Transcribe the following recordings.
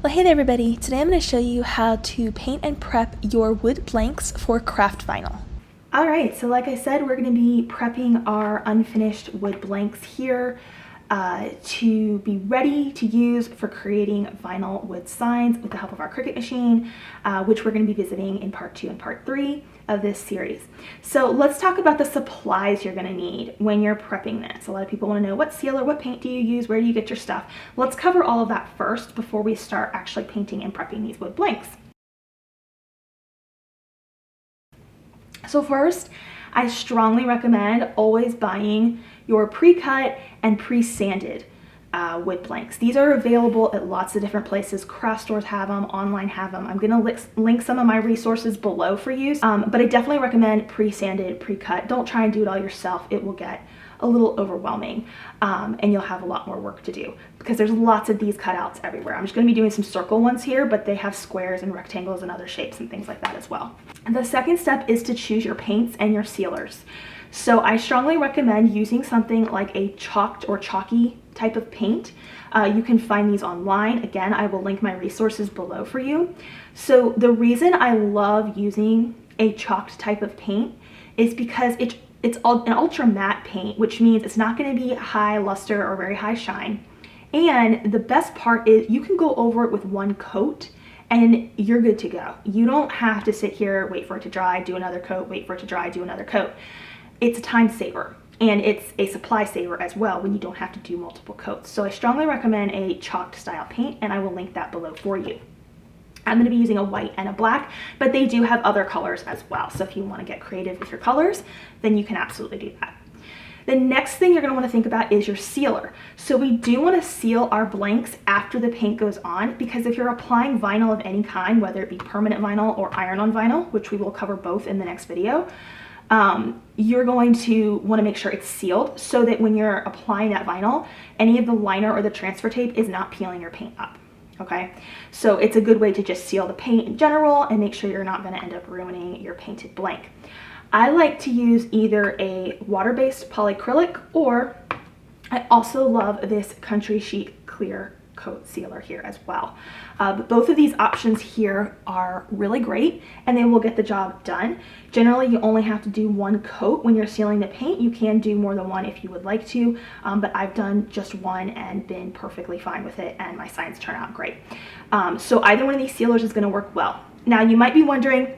Well, hey there everybody. Today I'm going to show you how to paint and prep your wood blanks for craft vinyl. Alright, so like I said, we're going to be prepping our unfinished wood blanks here to be ready to use for creating vinyl wood signs with the help of our Cricut machine, which we're going to be visiting in part 2 and part 3 of this series. So let's talk about the supplies you're going to need when you're prepping this. A lot of people want to know what sealer, what paint do you use, where do you get your stuff. Let's cover all of that first before we start actually painting and prepping these wood blanks. So first, I strongly recommend always buying your pre-cut and pre-sanded wood blanks. These are available at lots of different places. Craft stores have them, online have them. I'm gonna link some of my resources below for you, but I definitely recommend pre-sanded, pre-cut. Don't try and do it all yourself. It will get a little overwhelming and you'll have a lot more work to do because there's lots of these cutouts everywhere. I'm just going to be doing some circle ones here, but they have squares and rectangles and other shapes and things like that as well. And the second step is to choose your paints and your sealers. So I strongly recommend using something like a chalked or chalky type of paint. You can find these online. Again, I will link my resources below for you. So the reason I love using a chalked type of paint is because it's an ultra matte paint, which means it's not going to be high luster or very high shine. And the best part is you can go over it with one coat and you're good to go. You don't have to sit here, wait for it to dry, do another coat, wait for it to dry, do another coat. It's a time saver and it's a supply saver as well when you don't have to do multiple coats. So I strongly recommend a chalked style paint and I will link that below for you. I'm going to be using a white and a black, but they do have other colors as well. So if you want to get creative with your colors, then you can absolutely do that. The next thing you're going to want to think about is your sealer. So we do want to seal our blanks after the paint goes on, because if you're applying vinyl of any kind, whether it be permanent vinyl or iron-on vinyl, which we will cover both in the next video, you're going to want to make sure it's sealed so that when you're applying that vinyl, any of the liner or the transfer tape is not peeling your paint up. Okay, so it's a good way to just seal the paint in general and make sure you're not going to end up ruining your painted blank. I like to use either a water-based polyacrylic, or I also love this Country Sheet clear coat sealer here as well. But both of these options here are really great and they will get the job done. Generally, you only have to do one coat when you're sealing the paint. You can do more than one if you would like to, but I've done just one and been perfectly fine with it, and my signs turn out great. So either one of these sealers is going to work well. Now you might be wondering,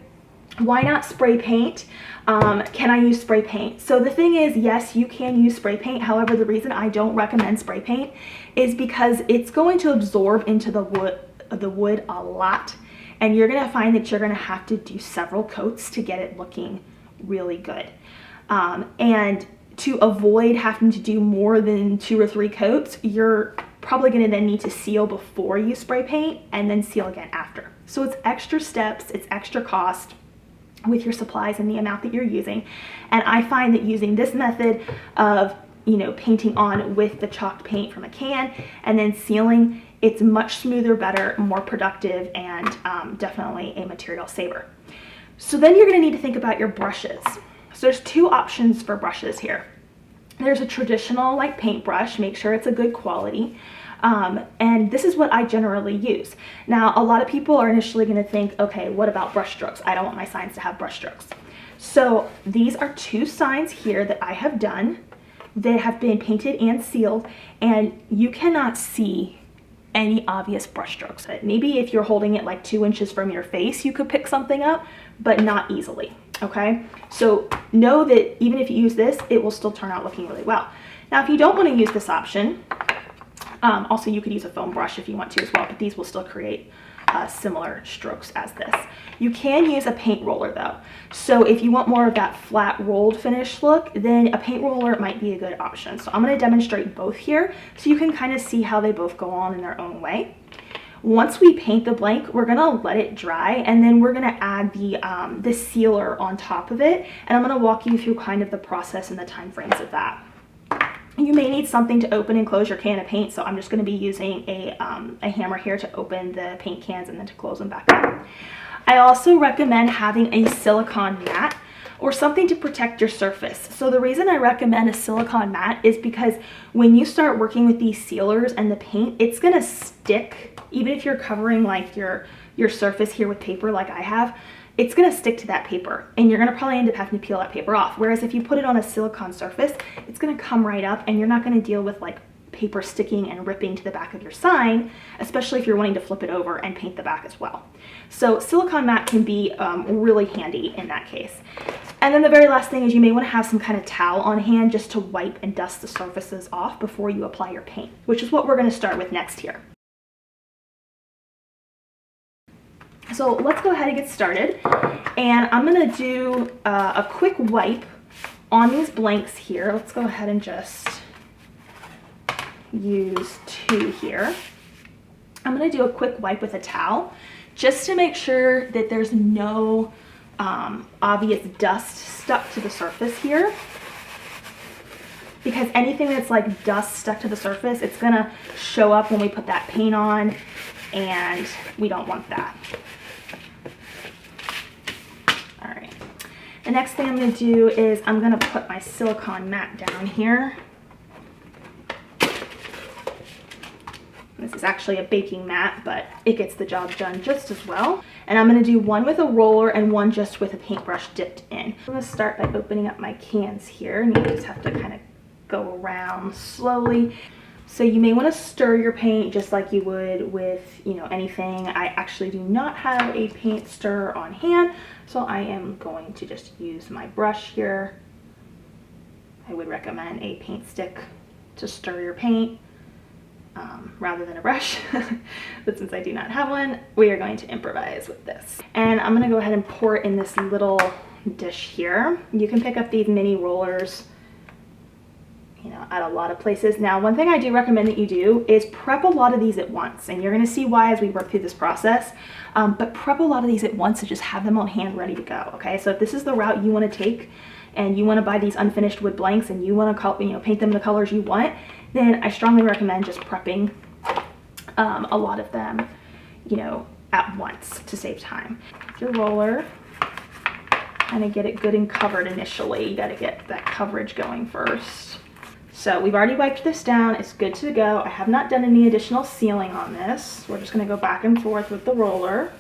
why not spray paint? Can I use spray paint? So the thing is, yes, you can use spray paint. However, the reason I don't recommend spray paint is because it's going to absorb into the wood a lot, and you're going to find that you're going to have to do several coats to get it looking really good. And to avoid having to do more than 2 or 3 coats, you're probably going to then need to seal before you spray paint and then seal again after. So it's extra steps, it's extra cost with your supplies and the amount that you're using. And I find that using this method of, painting on with the chalked paint from a can and then sealing, it's much smoother, better, more productive, and definitely a material saver. So then you're going to need to think about your brushes. So there's 2 options for brushes here. There's a traditional like paintbrush, make sure it's a good quality. And this is what I generally use. Now, a lot of people are initially going to think, okay, what about brush strokes? I don't want my signs to have brush strokes. So these are 2 signs here that I have done that have been painted and sealed, and you cannot see any obvious brush strokes. Maybe if you're holding it like 2 inches from your face, you could pick something up, but not easily. Okay, so know that even if you use this, it will still turn out looking really well. Now, if you don't want to use this option, also you could use a foam brush if you want to as well, but these will still create similar strokes as this. You can use a paint roller though. So if you want more of that flat rolled finish look, then a paint roller might be a good option. So I'm going to demonstrate both here so you can kind of see how they both go on in their own way. Once we paint the blank, we're going to let it dry, and then we're going to add the sealer on top of it, and I'm going to walk you through kind of the process and the time frames of that. You may need something to open and close your can of paint, so I'm just going to be using a hammer here to open the paint cans and then to close them back up. I also recommend having a silicone mat or something to protect your surface. So the reason I recommend a silicone mat is because when you start working with these sealers and the paint, it's gonna stick. Even if you're covering like your surface here with paper like I have, it's gonna stick to that paper and you're gonna probably end up having to peel that paper off. Whereas if you put it on a silicone surface, it's gonna come right up and you're not gonna deal with like paper sticking and ripping to the back of your sign, especially if you're wanting to flip it over and paint the back as well. So silicone mat can be really handy in that case. And then the very last thing is you may want to have some kind of towel on hand just to wipe and dust the surfaces off before you apply your paint, which is what we're going to start with next here. So let's go ahead and get started. And I'm going to do a quick wipe on these blanks here. Let's go ahead and just use 2 here. I'm going to do a quick wipe with a towel just to make sure that there's no obvious dust stuck to the surface here, because anything that's like dust stuck to the surface, it's going to show up when we put that paint on and we don't want that. All right, the next thing I'm going to do is I'm going to put my silicone mat down here. This is actually a baking mat, but it gets the job done just as well. And I'm gonna do one with a roller and one just with a paintbrush dipped in. I'm gonna start by opening up my cans here, and you just have to kind of go around slowly. So you may wanna stir your paint just like you would with, you know, anything. I actually do not have a paint stirrer on hand, so I am going to just use my brush here. I would recommend a paint stick to stir your paint. Rather than a brush, but since I do not have one, we are going to improvise with this. And I'm going to go ahead and pour it in this little dish here. You can pick up these mini rollers, you know, at a lot of places. Now, one thing I do recommend that you do is prep a lot of these at once, and you're going to see why as we work through this process. But prep a lot of these at once and just have them on hand ready to go. Okay, so if this is the route you want to take, and you want to buy these unfinished wood blanks and you want to, you know, paint them the colors you want, then I strongly recommend just prepping a lot of them, you know, at once to save time. Your roller, kind of get it good and covered initially. You got to get that coverage going first. So we've already wiped this down. It's good to go. I have not done any additional sealing on this. We're just going to go back and forth with the roller.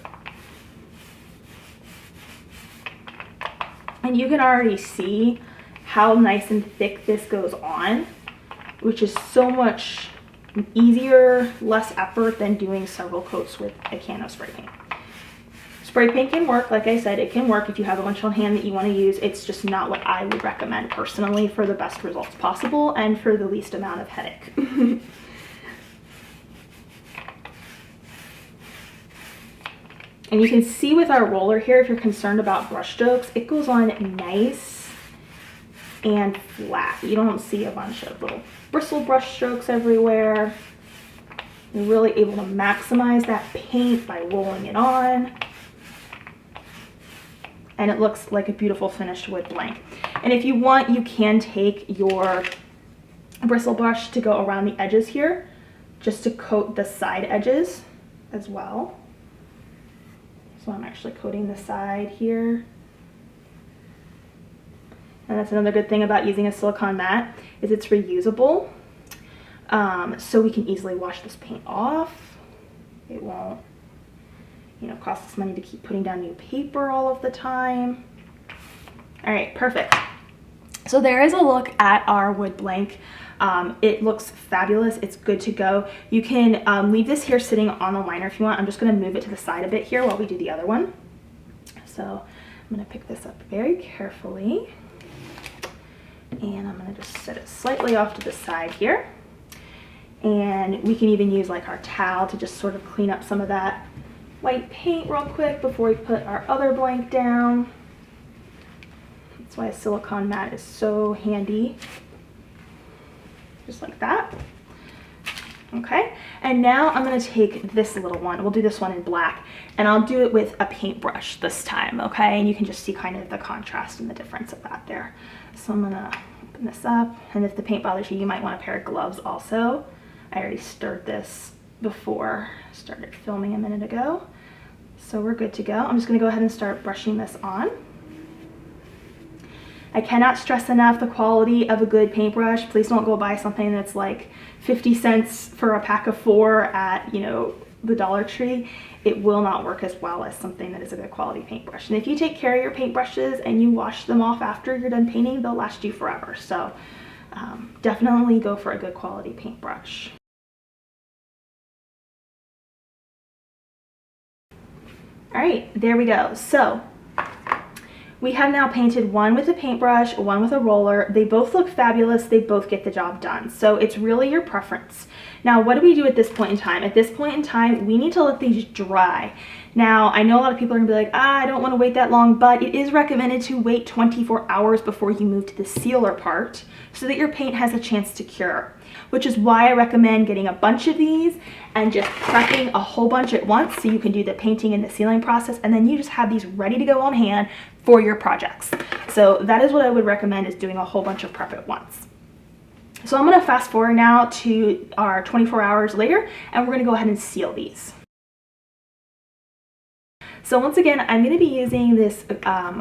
And you can already see how nice and thick this goes on, which is so much easier, less effort than doing several coats with a can of spray paint. Spray paint can work, like I said, it can work if you have a bunch on hand that you want to use. It's just not what I would recommend personally for the best results possible and for the least amount of headache. And you can see with our roller here, if you're concerned about brush strokes, it goes on nice and flat. You don't see a bunch of little bristle brush strokes everywhere. You're really able to maximize that paint by rolling it on. And it looks like a beautiful finished wood blank. And if you want, you can take your bristle brush to go around the edges here, just to coat the side edges as well. So I'm actually coating the side here. And that's another good thing about using a silicone mat, is it's reusable. So we can easily wash this paint off. It won't, you know, cost us money to keep putting down new paper all of the time. All right, perfect. So there is a look at our wood blank. It looks fabulous. It's good to go. You can leave this here sitting on the liner if you want. I'm just going to move it to the side a bit here while we do the other one. So I'm going to pick this up very carefully, and I'm going to just set it slightly off to the side here. And we can even use like our towel to just sort of clean up some of that white paint real quick before we put our other blank down. That's why a silicone mat is so handy. Just like that. Okay, and now I'm going to take this little one. We'll do this one in black, and I'll do it with a paintbrush this time, okay? And you can just see kind of the contrast and the difference of that there. So I'm going to open this up, and if the paint bothers you, you might want a pair of gloves also. I already stirred this before I started filming a minute ago, so we're good to go. I'm just going to go ahead and start brushing this on. I cannot stress enough the quality of a good paintbrush. Please don't go buy something that's like 50 cents for a pack of 4 at, you know, the Dollar Tree. It will not work as well as something that is a good quality paintbrush. And if you take care of your paintbrushes and you wash them off after you're done painting, they'll last you forever. So definitely go for a good quality paintbrush. All right, there we go. So we have now painted one with a paintbrush, one with a roller. They both look fabulous. They both get the job done. So it's really your preference. Now, what do we do at this point in time? At this point in time, we need to let these dry. Now, I know a lot of people are gonna be like, I don't wanna wait that long, but it is recommended to wait 24 hours before you move to the sealer part so that your paint has a chance to cure, which is why I recommend getting a bunch of these and just prepping a whole bunch at once so you can do the painting and the sealing process, and then you just have these ready to go on hand for your projects. So that is what I would recommend, is doing a whole bunch of prep at once. So I'm gonna fast forward now to our 24 hours later, and we're gonna go ahead and seal these. So once again, I'm going to be using this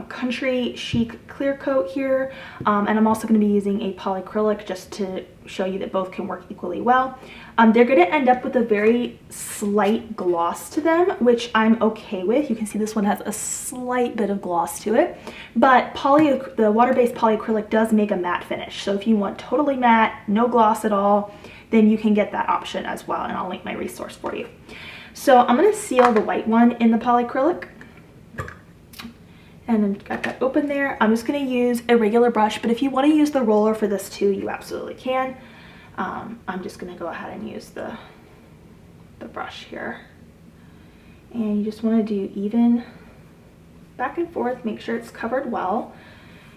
Country Chic clear coat here, and I'm also going to be using a polyacrylic just to show you that both can work equally well. They're going to end up with a very slight gloss to them, which I'm okay with. You can see this one has a slight bit of gloss to it, but the water-based polyacrylic does make a matte finish. So if you want totally matte, no gloss at all, then you can get that option as well, and I'll link my resource for you. So I'm going to seal the white one in the polyacrylic, and I've got that open there. I'm just going to use a regular brush, but if you want to use the roller for this too, you absolutely can. I'm just going to go ahead and use the brush here, and you just want to do even back and forth, make sure it's covered well.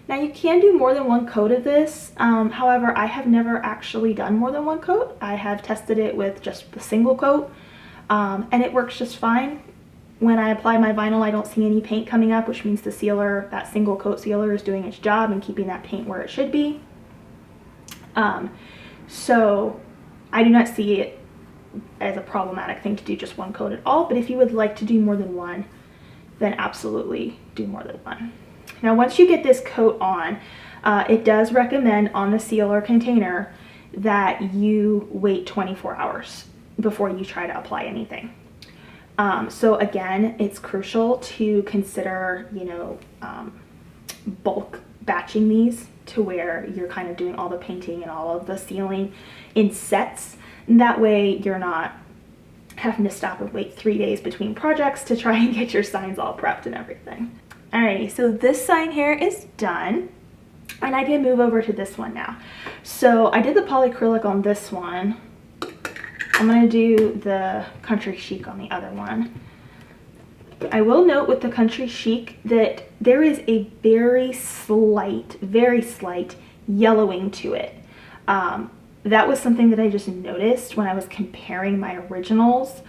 Now you can do more than one coat of this, however I have never actually done more than one coat. I have tested it with just the single coat, and it works just fine. When I apply my vinyl, I don't see any paint coming up, which means the sealer, that single coat sealer, is doing its job and keeping that paint where it should be. So I do not see it as a problematic thing to do just one coat at all, but if you would like to do more than one, then absolutely do more than one. Now once you get this coat on, it does recommend on the sealer container that you wait 24 hours before you try to apply anything. So again, it's crucial to consider, you know, bulk batching these to where you're kind of doing all the painting and all of the sealing in sets. And that way you're not having to stop and wait 3 days between projects to try and get your signs all prepped and everything. Alrighty, so this sign here is done, and I can move over to this one now. So I did the polyacrylic on this one. I'm going to do the Country Chic on the other one. I will note with the Country Chic that there is a very slight yellowing to it. That was something that I just noticed when I was comparing my originals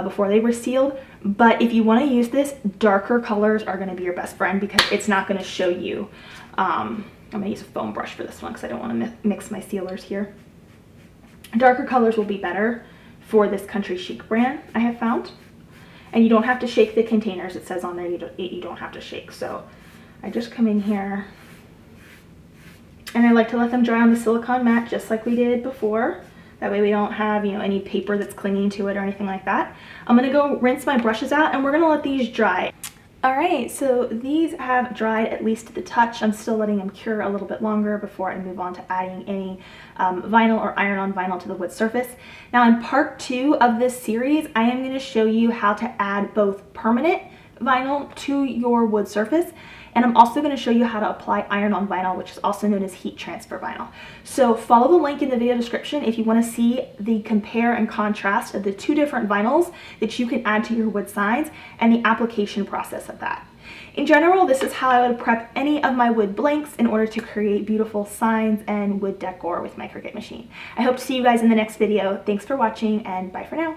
before they were sealed. But if you want to use this, darker colors are going to be your best friend because it's not going to show you. I'm going to use a foam brush for this one because I don't want to mix my sealers here. Darker colors will be better for this Country Chic brand, I have found. And you don't have to shake the containers. It says on there you don't have to shake. So I just come in here, and I like to let them dry on the silicone mat just like we did before. That way we don't have, you know, any paper that's clinging to it or anything like that. I'm gonna go rinse my brushes out, and we're gonna let these dry. All right, so these have dried at least to the touch. I'm still letting them cure a little bit longer before I move on to adding any vinyl or iron-on vinyl to the wood surface. Now in part 2 of this series, I am going to show you how to add both permanent vinyl to your wood surface, and I'm also going to show you how to apply iron-on vinyl, which is also known as heat transfer vinyl. So follow the link in the video description if you want to see the compare and contrast of the 2 different vinyls that you can add to your wood signs and the application process of that. In general, this is how I would prep any of my wood blanks in order to create beautiful signs and wood decor with my Cricut machine. I hope to see you guys in the next video. Thanks for watching, and bye for now.